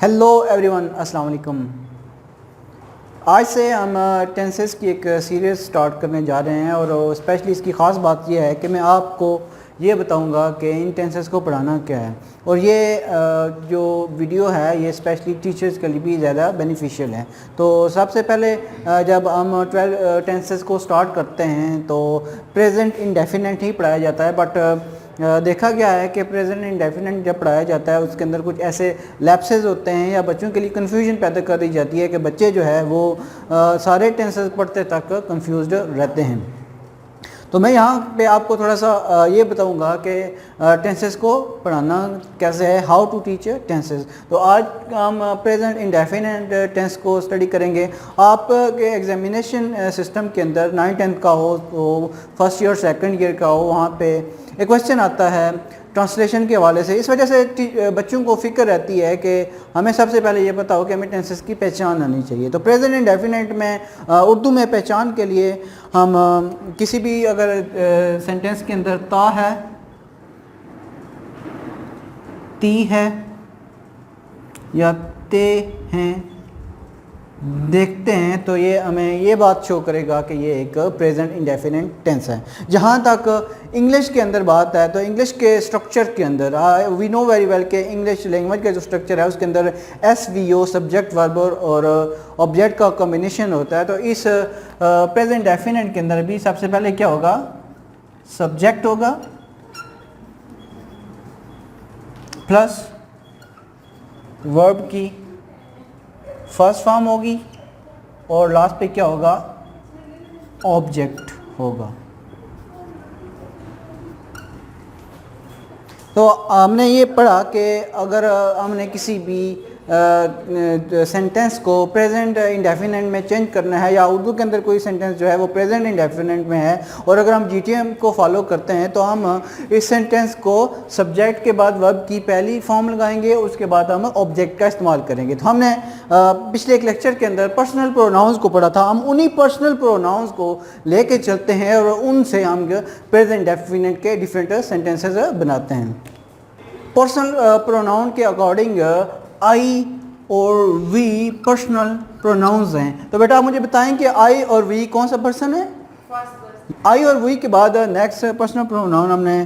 Hello everyone, अस्सलाम वालेकुम। आज से हम टेंसेस की एक सीरीज़ स्टार्ट करने जा रहे हैं और स्पेशली इसकी ख़ास बात यह है कि मैं आपको ये बताऊंगा कि इन टेंसेस को पढ़ाना क्या है। और ये जो वीडियो है ये स्पेशली टीचर्स के लिए भी ज़्यादा बेनिफिशियल है। तो सबसे पहले जब हम 12 टेंसेस को स्टार्ट करते हैं तो प्रेजेंट इंडेफिनिट ही पढ़ाया जाता है, बट देखा गया है कि प्रेजेंट इंडेफिनिट जब पढ़ाया जाता है उसके अंदर कुछ ऐसे लैप्सेस होते हैं या बच्चों के लिए कन्फ्यूजन पैदा कर दी जाती है कि बच्चे जो है वो सारे टेंसेस पढ़ते तक कंफ्यूज्ड रहते हैं। तो मैं यहाँ पे आपको थोड़ा सा ये बताऊँगा कि टेंसेस को पढ़ाना कैसे है, हाउ टू टीच टेंसेस। तो आज हम प्रेजेंट इंडेफिनिट टेंस को स्टडी करेंगे। आपके एग्जामिनेशन सिस्टम के अंदर 9th-10th का हो तो फर्स्ट ईयर सेकंड ईयर का हो, वहाँ पे एक क्वेश्चन आता है ट्रांसलेशन के हवाले से। इस वजह से बच्चों को फिक्र रहती है कि हमें सबसे पहले ये पता हो कि हमें टेंसेस की पहचान आनी चाहिए। तो प्रेजेंट इंडेफिनिट में उर्दू में पहचान के लिए हम किसी भी अगर सेंटेंस के अंदर ता है, ती है या ते हैं देखते हैं तो ये हमें ये बात शो करेगा कि ये एक प्रेजेंट इंडेफिनिट टेंस है। जहाँ तक इंग्लिश के अंदर बात है तो इंग्लिश के स्ट्रक्चर के अंदर वी नो वेरी वेल कि इंग्लिश लैंग्वेज का जो स्ट्रक्चर है उसके अंदर SVO सब्जेक्ट वर्ब और ऑब्जेक्ट का कॉम्बिनेशन होता है। तो इस प्रेजेंट इंडेफिनिट के अंदर भी सबसे पहले क्या होगा, सब्जेक्ट होगा प्लस वर्ब की फर्स्ट फॉर्म होगी और लास्ट पे क्या होगा, ऑब्जेक्ट होगा। तो हमने ये पढ़ा कि अगर हमने किसी भी सेंटेंस को प्रेजेंट इंडेफिनिट में चेंज करना है या उर्दू के अंदर कोई सेंटेंस जो है वो प्रेजेंट इंडेफिनिट में है और अगर हम GTM को फॉलो करते हैं तो हम इस सेंटेंस को सब्जेक्ट के बाद वर्ब की पहली फॉर्म लगाएंगे, उसके बाद हम ऑब्जेक्ट का इस्तेमाल करेंगे। तो हमने पिछले एक लेक्चर के अंदर पर्सनल प्रोनाउंस को पढ़ा था। हम उन्हीं पर्सनल प्रोनाउंस को लेके चलते हैं और उनसे हम प्रेजेंट इंडेफिनिट के डिफरेंट सेंटेंसेस बनाते हैं। पर्सनल प्रोनाउन के अकॉर्डिंग आई और वी पर्सनल प्रोनाउंस हैं। तो बेटा आप मुझे बताएं कि आई और वी कौन सा पर्सन है? आई और वी के बाद नेक्स्ट पर्सनल प्रोनाउन हमने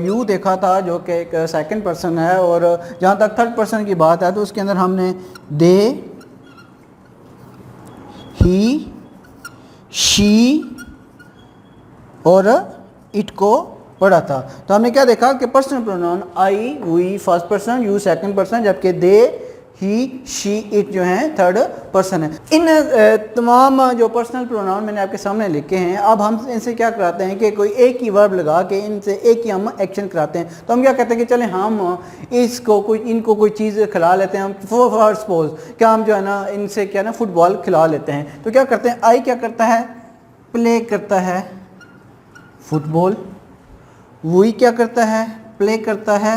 यू देखा था जो कि एक सेकंड पर्सन है, और जहाँ तक थर्ड पर्सन की बात है तो उसके अंदर हमने दे, ही, शी और इट को पढ़ा था। तो हमने क्या देखा कि personal pronoun I we first person, you second person, जबकि दे, ही, शी, इट जो है थर्ड पर्सन है। इन तमाम जो पर्सनल प्रोनाउन मैंने आपके सामने लिखे हैं, अब हम इनसे क्या कराते हैं कि कोई एक ही वर्ब लगा के इनसे एक ही हम एक्शन कराते हैं। तो हम क्या कहते हैं कि चलें हम इनको कोई चीज़ खिला लेते हैं। हम फॉर सपोज क्या हम जो है ना इनसे क्या ना फुटबॉल खिला लेते हैं। तो क्या करते हैं, आई क्या करता है, प्ले करता है फुटबॉल। वही क्या करता है, प्ले करता है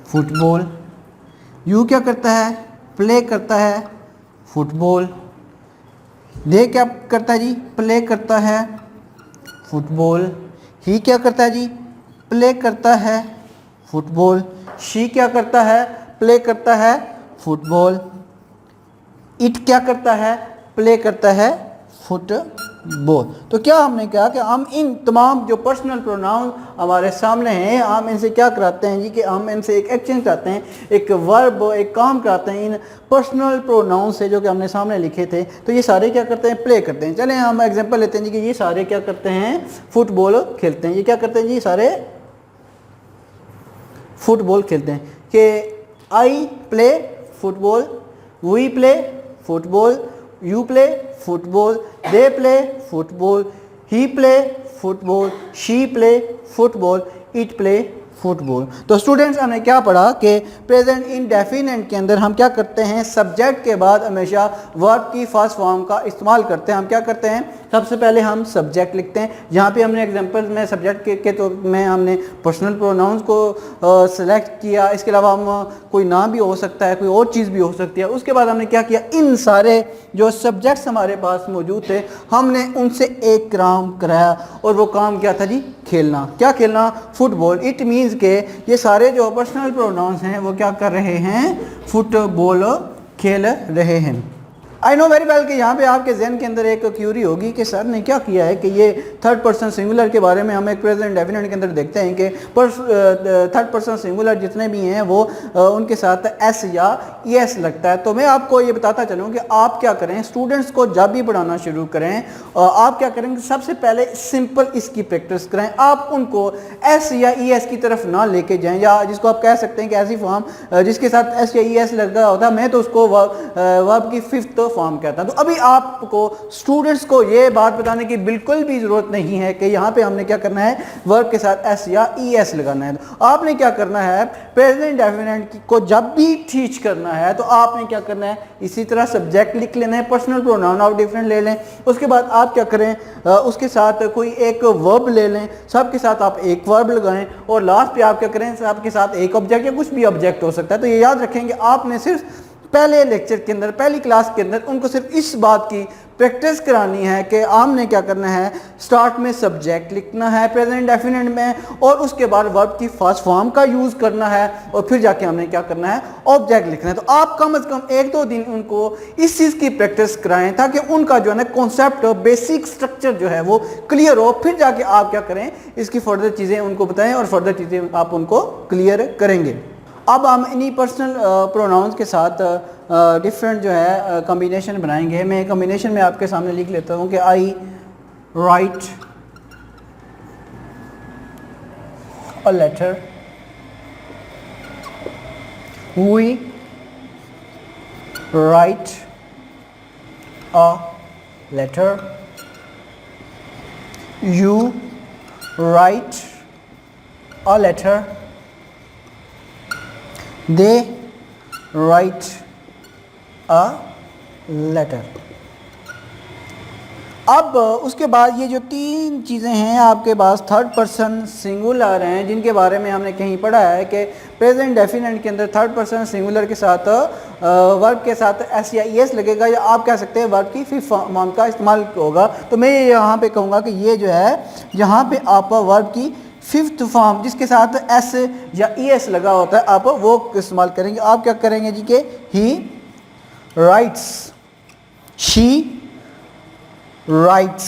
फुटबॉल। यू क्या करता है, प्ले करता है फुटबॉल। दे क्या करता है जी, प्ले करता है फुटबॉल। ही क्या करता है जी, प्ले करता है फुटबॉल। शी क्या करता है, प्ले करता है फुटबॉल। इट क्या करता है, प्ले करता है फुटबॉल। तो क्या हमने कहा कि हम इन तमाम जो पर्सनल प्रोनाउन हमारे सामने हैं हम इनसे क्या कराते हैं जी कि हम इनसे एक एक्शन कराते हैं, एक वर्ब, एक काम कराते हैं इन पर्सनल प्रोनाउन से जो कि हमने सामने लिखे थे। तो ये सारे क्या करते हैं, प्ले करते हैं। चलें हम एग्जांपल लेते हैं जी कि ये सारे क्या करते हैं, फुटबॉल खेलते हैं। ये क्या करते हैं जी, सारे फुटबॉल खेलते हैं। कि I play football, we play football, you play football, they play football, he play football, she play football, it play football. तो स्टूडेंट्स हमने क्या पढ़ा कि प्रेजेंट इंडेफिनिट के अंदर हम क्या करते हैं, सब्जेक्ट के बाद हमेशा वर्ब की फर्स्ट फॉर्म का इस्तेमाल करते हैं। हम क्या करते हैं, सबसे पहले हम सब्जेक्ट लिखते हैं। जहाँ पे हमने एग्जांपल में सब्जेक्ट के तो में हमने पर्सनल प्रोनाउंस को सेलेक्ट किया। इसके अलावा हम कोई नाम भी हो सकता है, कोई और चीज़ भी हो सकती है। उसके बाद हमने क्या किया, इन सारे जो सब्जेक्ट्स हमारे पास मौजूद थे हमने उनसे एक काम कराया और वो काम क्या था जी, खेलना। क्या खेलना, फुटबॉल। इट मीन्स मीन्स के ये सारे जो पर्सनल प्रोनाउंस हैं वो क्या कर रहे हैं, फुटबॉल खेल रहे हैं। आई नो वेरी वेल कि यहाँ पे आपके जहन के अंदर एक क्यूरी होगी कि सर ने क्या किया है कि ये थर्ड पर्सन सिंगुलर के बारे में हम एक प्रेजेंट डेफिनेट के अंदर देखते हैं कि थर्ड पर्सन सिंगुलर जितने भी हैं वो उनके साथ एस या एस लगता है। तो मैं आपको ये बताता चलूँ कि आप क्या करें, स्टूडेंट्स को जब भी पढ़ाना शुरू करें आप क्या करेंगे, सबसे पहले सिंपल इसकी प्रैक्टिस करें। आप उनको एस या ई एस की तरफ ना लेके जाएं, या जिसको आप कह सकते हैं कि ऐसी फॉर्म जिसके साथ एस या ई एस लगा होता है, मैं तो उसको वर्ब की फिफ्थ फॉर्म कहता है। तो अभी आपको स्टूडेंट्स को ये बात बताने की बिल्कुल भी जरूरत नहीं है कि यहाँ पे हमने क्या करना है, वर्ब के साथ एस या ई एस लगाना है। तो आपने क्या करना है, प्रेजेंट डेफिनेट को जब भी टीच करना है तो आपने क्या करना है, इसी तरह सब्जेक्ट लिख लेना है, पर्सनल प्रोनाउन आप डिफरेंट ले लें। उसके बाद आप क्या करें, उसके साथ कोई एक वर्ब ले लें, सबके साथ आप एक वर्ब लगाएं, और लास्ट पे आप क्या करें, सबके साथ एक ऑब्जेक्ट या कुछ भी ऑब्जेक्ट हो सकता है। तो ये याद रखेंगे आपने सिर्फ पहले लेक्चर के अंदर, पहली क्लास के अंदर उनको सिर्फ इस बात की प्रैक्टिस करानी है कि हमने क्या करना है, स्टार्ट में सब्जेक्ट लिखना है प्रेजेंट डेफिनेट में, और उसके बाद वर्ब की फर्स्ट फॉर्म का यूज़ करना है, और फिर जाके हमने क्या करना है, ऑब्जेक्ट लिखना है। तो आप कम से कम 1-2 दिन उनको इस चीज़ की प्रैक्टिस कराएं ताकि उनका जो है ना कॉन्सेप्ट, बेसिक स्ट्रक्चर जो है वो क्लियर हो। फिर जाके आप क्या करें, इसकी फर्दर चीज़ें उनको बताएं और फर्दर चीज़ें आप उनको क्लियर करेंगे। अब हम इन्हीं पर्सनल प्रोनाउंस के साथ डिफरेंट जो है कॉम्बिनेशन बनाएंगे। मैं कॉम्बिनेशन में आपके सामने लिख लेता हूँ कि I write a letter, we write a letter, you write a letter, they write a letter। अब उसके बाद ये जो 3 चीज़ें हैं आपके पास थर्ड पर्सन सिंगुलर हैं, जिनके बारे में हमने कहीं पढ़ा है कि प्रेजेंट डेफिनेट के अंदर थर्ड पर्सन सिंगुलर के साथ वर्ब के साथ एस या ई एस लगेगा, या आप कह सकते हैं वर्ब की फिफ्थ फॉर्म का इस्तेमाल होगा। तो मैं यहाँ पे कहूँगा कि ये जो है, जहाँ पे आप वर्ब की फिफ्थ फॉर्म जिसके साथ एस या ई एस लगा होता है आप वो इस्तेमाल करेंगे। आप क्या करेंगे जी के ही राइट्स, शी राइट्स।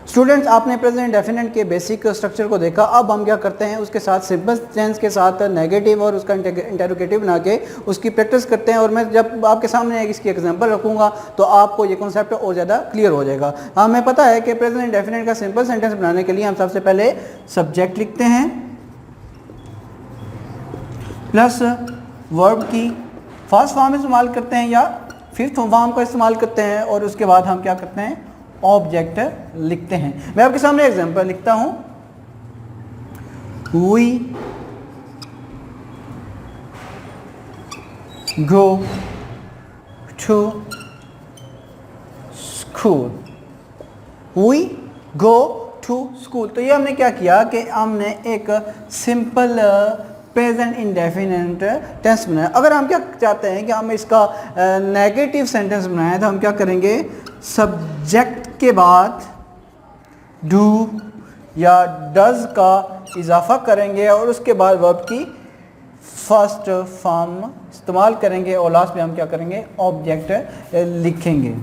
स्टूडेंट्स आपने प्रेजेंट डेफिनेट के बेसिक स्ट्रक्चर को देखा। अब हम क्या करते हैं, उसके साथ सिंपल टेंस के साथ नेगेटिव और उसका इंटरोगेटिव बना के उसकी प्रैक्टिस करते हैं। और मैं जब आपके सामने इसकी एग्जांपल रखूंगा तो आपको ये कॉन्सेप्ट और ज़्यादा क्लियर हो जाएगा। हमें पता है कि प्रेजेंट डेफिनेट का सिंपल सेंटेंस बनाने के लिए हम सबसे पहले सब्जेक्ट लिखते हैं प्लस वर्ब की फर्स्ट फॉर्म इस्तेमाल करते हैं या फिफ्थ फॉर्म का इस्तेमाल करते हैं, और उसके बाद हम क्या करते हैं, ऑब्जेक्ट लिखते हैं। मैं आपके सामने एग्जांपल लिखता हूं, we go to school, we go to school. तो ये हमने क्या किया कि हमने एक सिंपल प्रेजेंट इंडेफिनिट टेंस बनाया। अगर हम क्या चाहते हैं कि हम इसका नेगेटिव सेंटेंस बनाएं तो हम क्या करेंगे, सब्जेक्ट के बाद डू या डज का इजाफा करेंगे और उसके बाद वर्ब की फर्स्ट फॉर्म इस्तेमाल करेंगे, और लास्ट में हम क्या करेंगे, ऑब्जेक्ट लिखेंगे।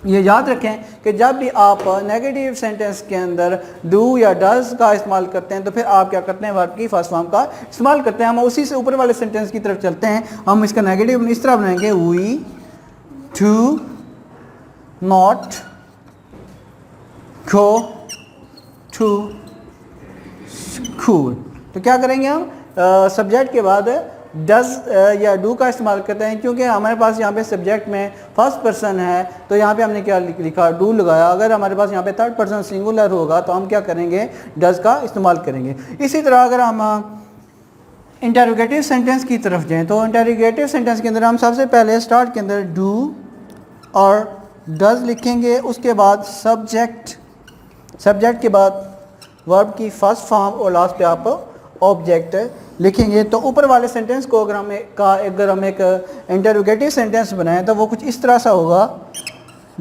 ये याद रखें कि जब भी आप नेगेटिव सेंटेंस के अंदर डू या डज का इस्तेमाल करते हैं तो फिर आप क्या करते हैं, वर्ब की फर्स्ट फॉर्म का इस्तेमाल करते हैं। हम उसी से ऊपर वाले सेंटेंस की तरफ चलते हैं। हम इसका नेगेटिव इस तरह बनाएंगे, we to not go to school. तो क्या करेंगे हम, सब्जेक्ट के बाद डज या डू का इस्तेमाल करते हैं, क्योंकि हमारे पास यहाँ पे सब्जेक्ट में फर्स्ट पर्सन है तो यहाँ पे हमने क्या लिखा, डू लगाया। अगर हमारे पास यहाँ पे थर्ड पर्सन सिंगुलर होगा तो हम क्या करेंगे, डज का इस्तेमाल करेंगे। इसी तरह अगर हम इंटरोगेटिव सेंटेंस की तरफ जाएं तो इंटरोगेटिव सेंटेंस के अंदर हम सबसे पहले स्टार्ट के अंदर डू और डज लिखेंगे, उसके बाद सब्जेक्ट के बाद वर्ब की फर्स्ट फॉर्म और लास्ट पे आप ऑब्जेक्ट लिखेंगे। तो ऊपर वाले सेंटेंस को अगर हम एक इंटरोगेटिव सेंटेंस बनाएं तो वो कुछ इस तरह सा होगा,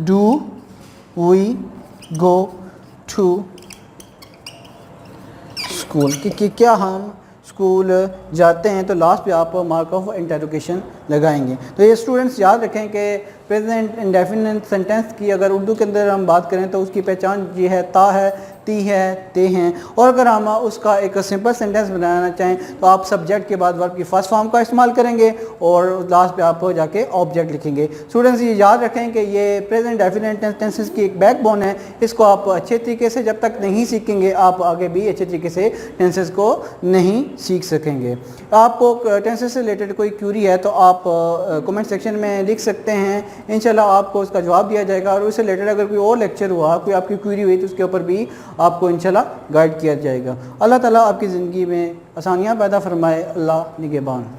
do we go to school. कि क्या हम स्कूल जाते हैं, तो लास्ट पे आप मार्क ऑफ इंटरोगेशन लगाएंगे। तो ये स्टूडेंट्स याद रखें कि प्रेजेंट इंडेफिनिट सेंटेंस की अगर उर्दू के अंदर हम बात करें तो उसकी पहचान ये है, ता है, ती है, ते हैं। और अगर हम उसका एक सिंपल सेंटेंस बनाना चाहें तो आप सब्जेक्ट के बाद वर्ब की फर्स्ट फॉर्म का इस्तेमाल करेंगे और लास्ट पे आप जाके ऑब्जेक्ट लिखेंगे। स्टूडेंट्स ये याद रखें कि ये प्रेजेंट डेफिनेट टेंसेस की एक बैकबोन है। इसको आप अच्छे तरीके से जब तक नहीं सीखेंगे आप आगे भी अच्छे तरीके से टेंसेस को नहीं सीख सकेंगे। आपको टेंसेस से रिलेटेड कोई क्यूरी है तो आप कमेंट सेक्शन में लिख सकते हैं, इंशाल्लाह आपको उसका जवाब दिया जाएगा। और उससे रिलेटेड अगर कोई और लेक्चर हुआ, कोई आपकी क्यूरी हुई तो उसके ऊपर भी आपको इंशाल्लाह गाइड किया जाएगा। अल्लाह ताला आपकी ज़िंदगी में आसानियाँ पैदा फरमाए। अल्लाह निगहबान।